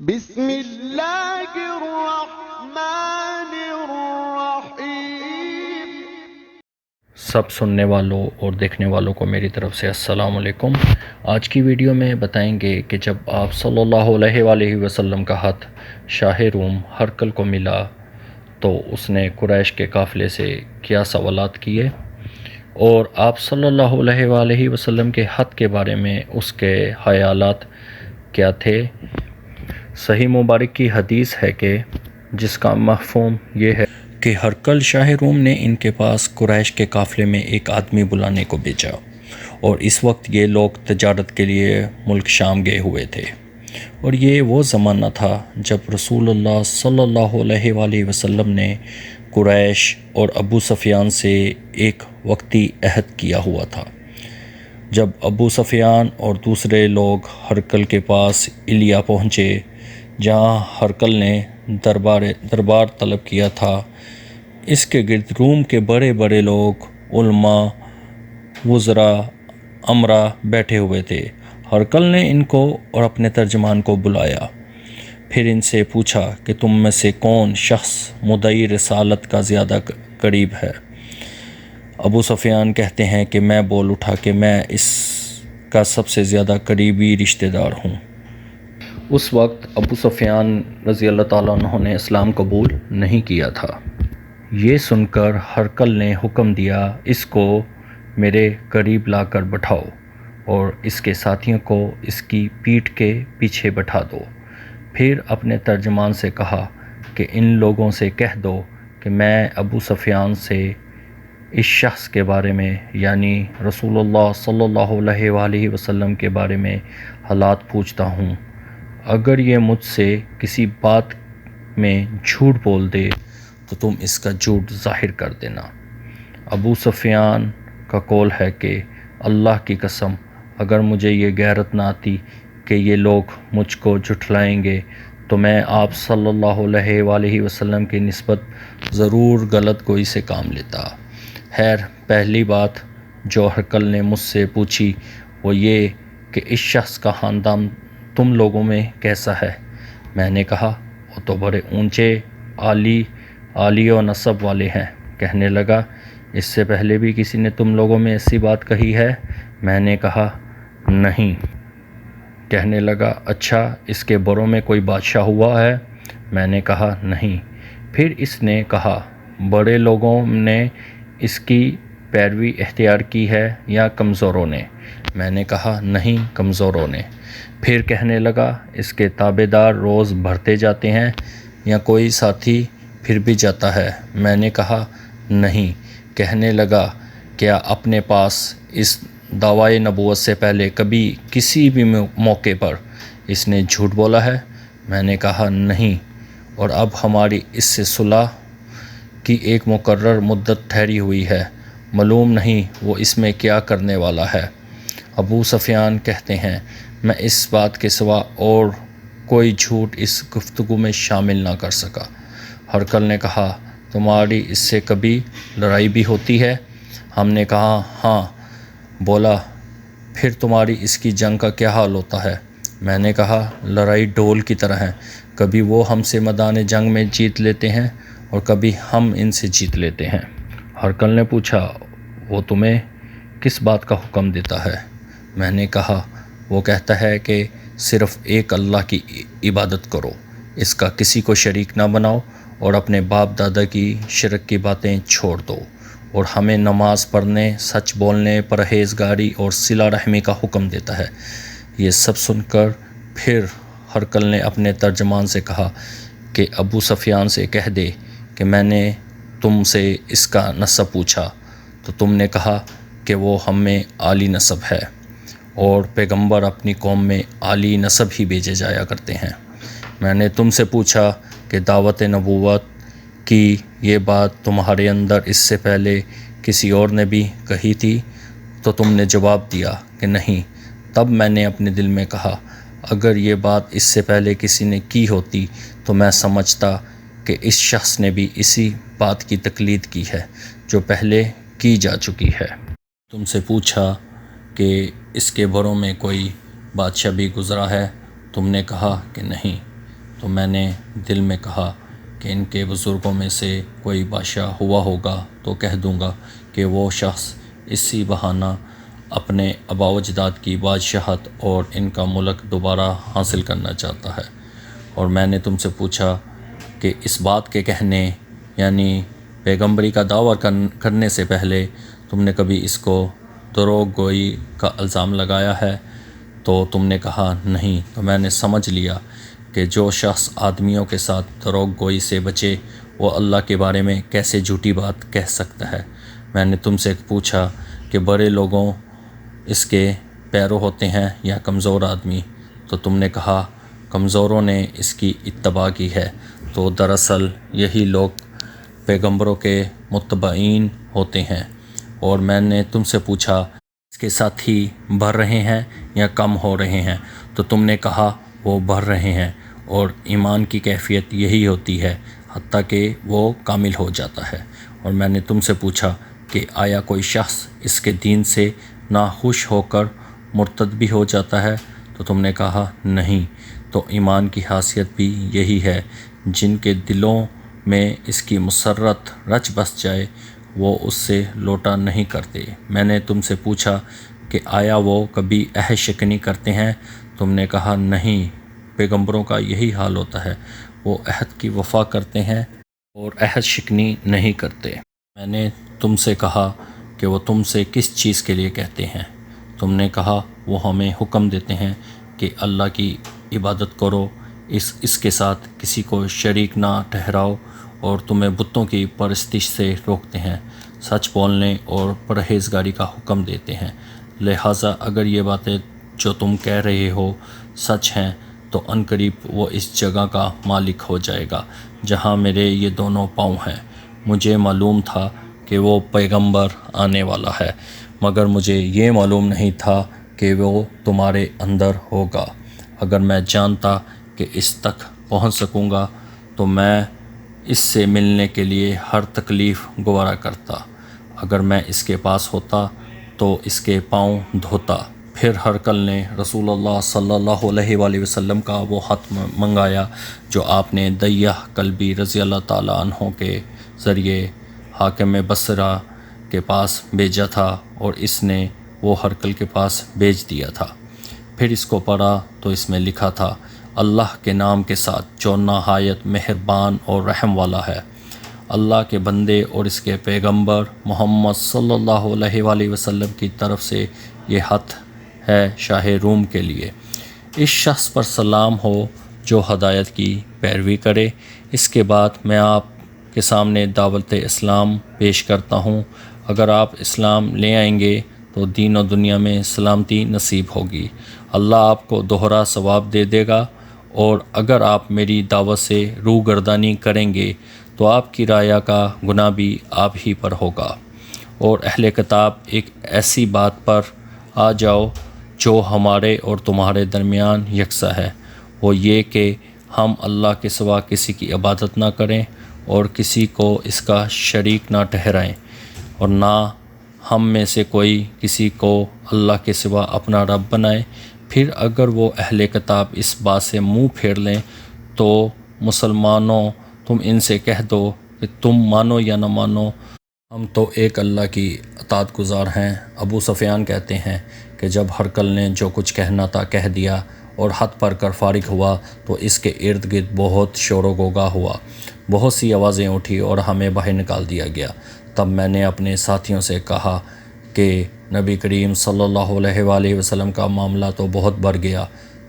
بسم اللہ الرحمن الرحیم۔ سب سننے والوں اور دیکھنے والوں کو میری طرف سے السلام علیکم۔ آج کی ویڈیو میں بتائیں گے کہ جب آپ صلی اللہ علیہ وآلہ وسلم کا ہاتھ شاہ روم ہرقل کو ملا تو اس نے قریش کے قافلے سے کیا سوالات کیے، اور آپ صلی اللہ علیہ وآلہ وسلم کے ہاتھ کے بارے میں اس کے خیالات کیا تھے۔ صحیح مبارک کی حدیث ہے کہ جس کا مفہوم یہ ہے کہ ہرقل شاہ روم نے ان کے پاس قریش کے قافلے میں ایک آدمی بلانے کو بھیجا، اور اس وقت یہ لوگ تجارت کے لیے ملک شام گئے ہوئے تھے، اور یہ وہ زمانہ تھا جب رسول اللہ صلی اللہ علیہ وآلہ وسلم نے قریش اور ابو سفیان سے ایک وقتی عہد کیا ہوا تھا۔ جب ابو سفیان اور دوسرے لوگ ہرقل کے پاس ایلیا پہنچے، جہاں ہرقل نے دربار طلب کیا تھا، اس کے گرد روم کے بڑے بڑے لوگ، علماء، وزراء، امراء بیٹھے ہوئے تھے۔ ہرقل نے ان کو اور اپنے ترجمان کو بلایا، پھر ان سے پوچھا کہ تم میں سے کون شخص مدعی رسالت کا زیادہ قریب ہے؟ ابو سفیان کہتے ہیں کہ میں بول اٹھا کہ میں اس کا سب سے زیادہ قریبی رشتہ دار ہوں۔ اس وقت ابو سفیان رضی اللہ تعالیٰ عنہ نے اسلام قبول نہیں کیا تھا۔ یہ سن کر ہرقل نے حکم دیا، اس کو میرے قریب لا کر بٹھاؤ اور اس کے ساتھیوں کو اس کی پیٹھ کے پیچھے بٹھا دو۔ پھر اپنے ترجمان سے کہا کہ ان لوگوں سے کہہ دو کہ میں ابو سفیان سے اس شخص کے بارے میں، یعنی رسول اللہ صلی اللہ علیہ وآلہ وسلم کے بارے میں حالات پوچھتا ہوں۔ اگر یہ مجھ سے کسی بات میں جھوٹ بول دے تو تم اس کا جھوٹ ظاہر کر دینا۔ ابو سفیان کا قول ہے کہ اللہ کی قسم، اگر مجھے یہ غیرت نہ آتی کہ یہ لوگ مجھ کو جھٹلائیں گے تو میں آپ صلی اللہ علیہ وآلہ وسلم کی نسبت ضرور غلط گوئی سے کام لیتا۔ خیر، پہلی بات جو ہرقل نے مجھ سے پوچھی وہ یہ کہ اس شخص کا خاندان تم لوگوں میں کیسا ہے؟ میں نے کہا وہ تو بڑے اونچے، عالی و نسب والے ہیں۔ کہنے لگا اس سے پہلے بھی کسی نے تم لوگوں میں ایسی بات کہی ہے؟ میں نے کہا نہیں۔ کہنے لگا اچھا، اس کے بروں میں کوئی بادشاہ ہوا ہے؟ میں نے کہا نہیں۔ پھر اس نے کہا بڑے لوگوں نے اس کی پیروی اختیار کی ہے یا کمزوروں نے؟ میں نے کہا نہیں، کمزوروں نے۔ پھر کہنے لگا اس کے تابع دار روز بڑھتے جاتے ہیں یا کوئی ساتھی پھر بھی جاتا ہے؟ میں نے کہا نہیں۔ کہنے لگا کیا اپنے پاس اس دعویٰ نبوت سے پہلے کبھی کسی بھی موقع پر اس نے جھوٹ بولا ہے؟ میں نے کہا نہیں، اور اب ہماری اس سے صلح کی ایک مقرر مدت ٹھہری ہوئی ہے، معلوم نہیں وہ اس میں کیا کرنے والا ہے۔ ابو سفیان کہتے ہیں میں اس بات کے سوا اور کوئی جھوٹ اس گفتگو میں شامل نہ کر سکا۔ ہرقل نے کہا تمہاری اس سے کبھی لڑائی بھی ہوتی ہے؟ ہم نے کہا ہاں۔ بولا پھر تمہاری اس کی جنگ کا کیا حال ہوتا ہے؟ میں نے کہا لڑائی ڈول کی طرح ہے، کبھی وہ ہم سے میدان جنگ میں جیت لیتے ہیں اور کبھی ہم ان سے جیت لیتے ہیں۔ ہرقل نے پوچھا وہ تمہیں کس بات کا حکم دیتا ہے؟ میں نے کہا وہ کہتا ہے کہ صرف ایک اللہ کی عبادت کرو، اس کا کسی کو شریک نہ بناؤ، اور اپنے باپ دادا کی شرک کی باتیں چھوڑ دو، اور ہمیں نماز پڑھنے، سچ بولنے، پرہیزگاری اور صلہ رحمی کا حکم دیتا ہے۔ یہ سب سن کر پھر ہرقل نے اپنے ترجمان سے کہا کہ ابو سفیان سے کہہ دے کہ میں نے تم سے اس کا نسب پوچھا تو تم نے کہا کہ وہ ہم میں عالی نسب ہے، اور پیغمبر اپنی قوم میں عالی نسب ہی بھیجے جایا کرتے ہیں۔ میں نے تم سے پوچھا کہ دعوت نبوت کی یہ بات تمہارے اندر اس سے پہلے کسی اور نے بھی کہی تھی؟ تو تم نے جواب دیا کہ نہیں۔ تب میں نے اپنے دل میں کہا اگر یہ بات اس سے پہلے کسی نے کی ہوتی تو میں سمجھتا کہ اس شخص نے بھی اسی بات کی تقلید کی ہے جو پہلے کی جا چکی ہے۔ تم سے پوچھا کہ اس کے بروں میں کوئی بادشاہ بھی گزرا ہے؟ تم نے کہا کہ نہیں۔ تو میں نے دل میں کہا کہ ان کے بزرگوں میں سے کوئی بادشاہ ہوا ہوگا تو کہہ دوں گا کہ وہ شخص اسی بہانہ اپنے آباء و اجداد کی بادشاہت اور ان کا ملک دوبارہ حاصل کرنا چاہتا ہے۔ اور میں نے تم سے پوچھا کہ اس بات کے کہنے یعنی پیغمبری کا دعویٰ کرنے سے پہلے تم نے کبھی اس کو دروغ گوئی کا الزام لگایا ہے؟ تو تم نے کہا نہیں۔ تو میں نے سمجھ لیا کہ جو شخص آدمیوں کے ساتھ دروغ گوئی سے بچے وہ اللہ کے بارے میں کیسے جھوٹی بات کہہ سکتا ہے۔ میں نے تم سے پوچھا کہ بڑے لوگوں اس کے پیرو ہوتے ہیں یا کمزور آدمی؟ تو تم نے کہا کمزوروں نے اس کی اتباع کی ہے۔ تو دراصل یہی لوگ پیغمبروں کے متبعین ہوتے ہیں۔ اور میں نے تم سے پوچھا اس کے ساتھی بڑھ رہے ہیں یا کم ہو رہے ہیں؟ تو تم نے کہا وہ بڑھ رہے ہیں، اور ایمان کی کیفیت یہی ہوتی ہے حتیٰ کہ وہ کامل ہو جاتا ہے۔ اور میں نے تم سے پوچھا کہ آیا کوئی شخص اس کے دین سے ناخوش ہو کر مرتد بھی ہو جاتا ہے؟ تو تم نے کہا نہیں۔ تو ایمان کی حیثیت بھی یہی ہے، جن کے دلوں میں اس کی مسرت رچ بس جائے وہ اس سے لوٹا نہیں کرتے۔ میں نے تم سے پوچھا کہ آیا وہ کبھی عہد شکنی کرتے ہیں؟ تم نے کہا نہیں، پیغمبروں کا یہی حال ہوتا ہے، وہ عہد کی وفا کرتے ہیں اور عہد شکنی نہیں کرتے۔ میں نے تم سے کہا کہ وہ تم سے کس چیز کے لیے کہتے ہیں؟ تم نے کہا وہ ہمیں حکم دیتے ہیں کہ اللہ کی عبادت کرو، اس کے ساتھ کسی کو شریک نہ ٹھہراؤ، اور تمہیں بتوں کی پرستش سے روکتے ہیں، سچ بولنے اور پرہیزگاری کا حکم دیتے ہیں۔ لہٰذا اگر یہ باتیں جو تم کہہ رہے ہو سچ ہیں تو عنقریب وہ اس جگہ کا مالک ہو جائے گا جہاں میرے یہ دونوں پاؤں ہیں۔ مجھے معلوم تھا کہ وہ پیغمبر آنے والا ہے، مگر مجھے یہ معلوم نہیں تھا کہ وہ تمہارے اندر ہوگا۔ اگر میں جانتا کہ اس تک پہنچ سکوں گا تو میں اس سے ملنے کے لیے ہر تکلیف گوارا کرتا۔ اگر میں اس کے پاس ہوتا تو اس کے پاؤں دھوتا۔ پھر ہرقل نے رسول اللہ صلی اللہ علیہ وآلہ وسلم کا وہ خط منگایا جو آپ نے دیہہ کلبی رضی اللہ تعالیٰ عنہ کے ذریعے حاکم بصرہ کے پاس بھیجا تھا، اور اس نے وہ ہرقل کے پاس بھیج دیا تھا۔ پھر اس کو پڑھا تو اس میں لکھا تھا اللہ کے نام کے ساتھ جو نہایت مہربان اور رحم والا ہے۔ اللہ کے بندے اور اس کے پیغمبر محمد صلی اللہ علیہ وآلہ وسلم کی طرف سے یہ خط ہے شاہ روم کے لیے۔ اس شخص پر سلام ہو جو ہدایت کی پیروی کرے۔ اس کے بعد میں آپ کے سامنے دعوت اسلام پیش کرتا ہوں۔ اگر آپ اسلام لے آئیں گے تو دین و دنیا میں سلامتی نصیب ہوگی، اللہ آپ کو دوہرا ثواب دے دے گا، اور اگر آپ میری دعوت سے روگردانی کریں گے تو آپ کی رعایا کا گناہ بھی آپ ہی پر ہوگا۔ اور اہل کتاب ایک ایسی بات پر آ جاؤ جو ہمارے اور تمہارے درمیان یکساں ہے، وہ یہ کہ ہم اللہ کے سوا کسی کی عبادت نہ کریں اور کسی کو اس کا شریک نہ ٹھہرائیں، اور نہ ہم میں سے کوئی کسی کو اللہ کے سوا اپنا رب بنائے۔ پھر اگر وہ اہل کتاب اس بات سے منہ پھیر لیں تو مسلمانوں تم ان سے کہہ دو کہ تم مانو یا نہ مانو، ہم تو ایک اللہ کی اطاعت گزار ہیں۔ ابو سفیان کہتے ہیں کہ جب ہرقل نے جو کچھ کہنا تھا کہہ دیا اور خط پڑھ کر فارغ ہوا تو اس کے ارد گرد بہت شور و غوغا ہوا، بہت سی آوازیں اٹھی اور ہمیں باہر نکال دیا گیا۔ تب میں نے اپنے ساتھیوں سے کہا کہ نبی کریم صلی اللہ علیہ وآلہ وسلم کا معاملہ تو بہت بڑھ گیا،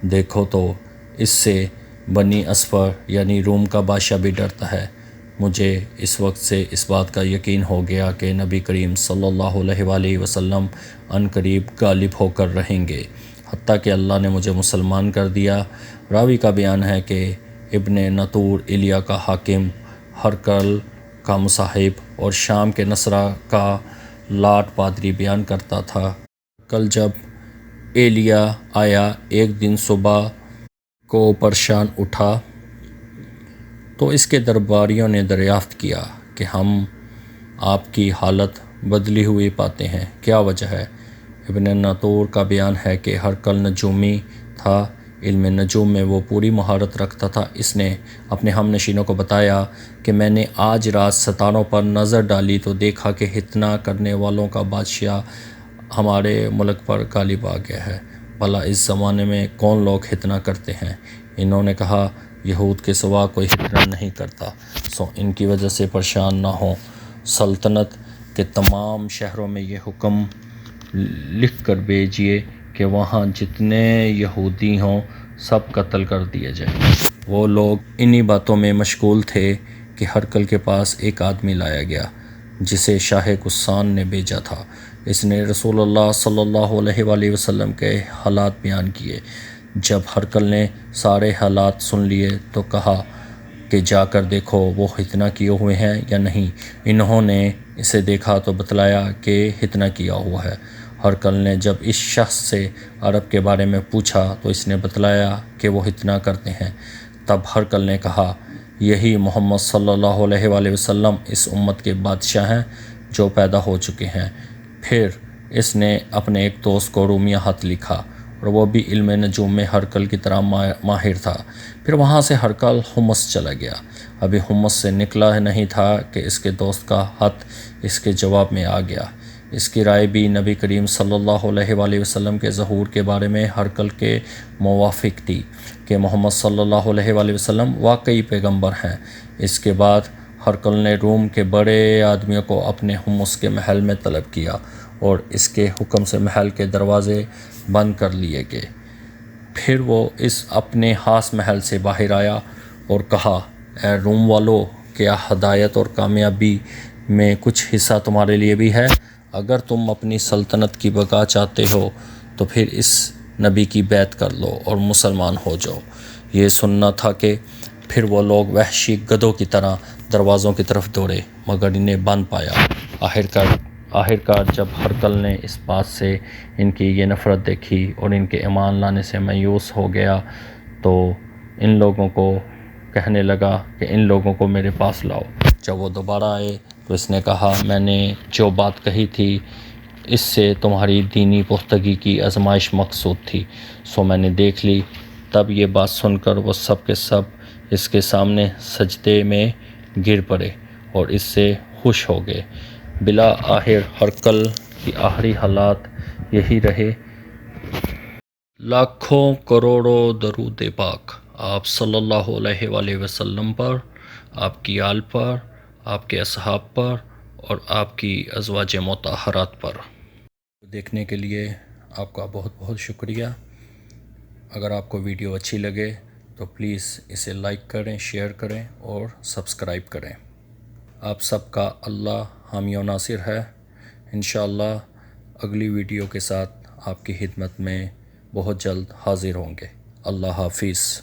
دیکھو تو اس سے بنی اصفر یعنی روم کا بادشاہ بھی ڈرتا ہے۔ مجھے اس وقت سے اس بات کا یقین ہو گیا کہ نبی کریم صلی اللہ علیہ وآلہ وسلم عنقریب غالب ہو کر رہیں گے، حتیٰ کہ اللہ نے مجھے مسلمان کر دیا۔ راوی کا بیان ہے کہ ابن نطور ایلیا کا حاکم، ہرقل کا مصاحب اور شام کے نصرہ کا لاٹ پادری بیان کرتا تھا۔ کل جب ایلیا آیا ایک دن صبح کو پریشان اٹھا تو اس کے درباریوں نے دریافت کیا کہ ہم آپ کی حالت بدلی ہوئی پاتے ہیں، کیا وجہ ہے؟ ابن نطور کا بیان ہے کہ ہرقل نجومی تھا، علم نجوم میں وہ پوری مہارت رکھتا تھا۔ اس نے اپنے ہم نشینوں کو بتایا کہ میں نے آج رات ستاروں پر نظر ڈالی تو دیکھا کہ ختنہ کرنے والوں کا بادشاہ ہمارے ملک پر غالب آ گیا ہے۔ بھلا اس زمانے میں کون لوگ ختنہ کرتے ہیں؟ انہوں نے کہا یہود کے سوا کوئی ختنہ نہیں کرتا، سو ان کی وجہ سے پریشان نہ ہوں۔ سلطنت کے تمام شہروں میں یہ حکم لکھ کر بھیجیے کہ وہاں جتنے یہودی ہوں سب قتل کر دیے جائیں۔ وہ لوگ انہی باتوں میں مشغول تھے کہ ہرقل کے پاس ایک آدمی لایا گیا جسے شاہ غسان نے بھیجا تھا۔ اس نے رسول اللہ صلی اللہ علیہ وآلہ وسلم کے حالات بیان کیے۔ جب ہرقل نے سارے حالات سن لیے تو کہا کہ جا کر دیکھو وہ ختنہ کیے ہوئے ہیں یا نہیں۔ انہوں نے اسے دیکھا تو بتلایا کہ ختنہ کیا ہوا ہے۔ ہرقل نے جب اس شخص سے عرب کے بارے میں پوچھا تو اس نے بتلایا کہ وہ ختنہ کرتے ہیں۔ تب ہرقل نے کہا یہی محمد صلی اللہ علیہ وآلہ وسلم اس امت کے بادشاہ ہیں جو پیدا ہو چکے ہیں۔ پھر اس نے اپنے ایک دوست کو رومیہ خط لکھا اور وہ بھی علم نجوم میں ہرقل کی طرح ماہر تھا۔ پھر وہاں سے ہرقل حمص چلا گیا۔ ابھی حمص سے نکلا نہیں تھا کہ اس کے دوست کا خط اس کے جواب میں آ گیا۔ اس کی رائے بھی نبی کریم صلی اللہ علیہ وآلہ وسلم کے ظہور کے بارے میں ہرقل کے موافق تھی کہ محمد صلی اللہ علیہ وآلہ وسلم واقعی پیغمبر ہیں۔ اس کے بعد ہرقل نے روم کے بڑے آدمیوں کو اپنے حمص کے محل میں طلب کیا اور اس کے حکم سے محل کے دروازے بند کر لیے گئے۔ پھر وہ اس اپنے خاص محل سے باہر آیا اور کہا اے روم والو، کیا ہدایت اور کامیابی میں کچھ حصہ تمہارے لیے بھی ہے؟ اگر تم اپنی سلطنت کی بقا چاہتے ہو تو پھر اس نبی کی بیعت کر لو اور مسلمان ہو جاؤ۔ یہ سننا تھا کہ پھر وہ لوگ وحشی گدھوں کی طرح دروازوں کی طرف دوڑے مگر انہیں بند پایا۔ آخرکار جب ہرقل نے اس بات سے ان کی یہ نفرت دیکھی اور ان کے ایمان لانے سے مایوس ہو گیا تو ان لوگوں کو کہنے لگا کہ ان لوگوں کو میرے پاس لاؤ۔ جب وہ دوبارہ آئے تو اس نے کہا میں نے جو بات کہی تھی اس سے تمہاری دینی پختگی کی آزمائش مقصود تھی، سو میں نے دیکھ لی۔ تب یہ بات سن کر وہ سب کے سب اس کے سامنے سجدے میں گر پڑے اور اس سے خوش ہو گئے۔ بالآخر ہرقل کی آخری حالات یہی رہے۔ لاکھوں کروڑوں درود پاک آپ صلی اللہ علیہ وآلہ وسلم پر، آپ کی آل پر، آپ کے اصحاب پر اور آپ کی ازواج مطہرات پر۔ دیکھنے کے لیے آپ کا بہت بہت شکریہ۔ اگر آپ کو ویڈیو اچھی لگے تو پلیز اسے لائک کریں، شیئر کریں اور سبسکرائب کریں۔ آپ سب کا اللہ حامی و ناصر ہے۔ انشاءاللہ اگلی ویڈیو کے ساتھ آپ کی خدمت میں بہت جلد حاضر ہوں گے۔ اللہ حافظ۔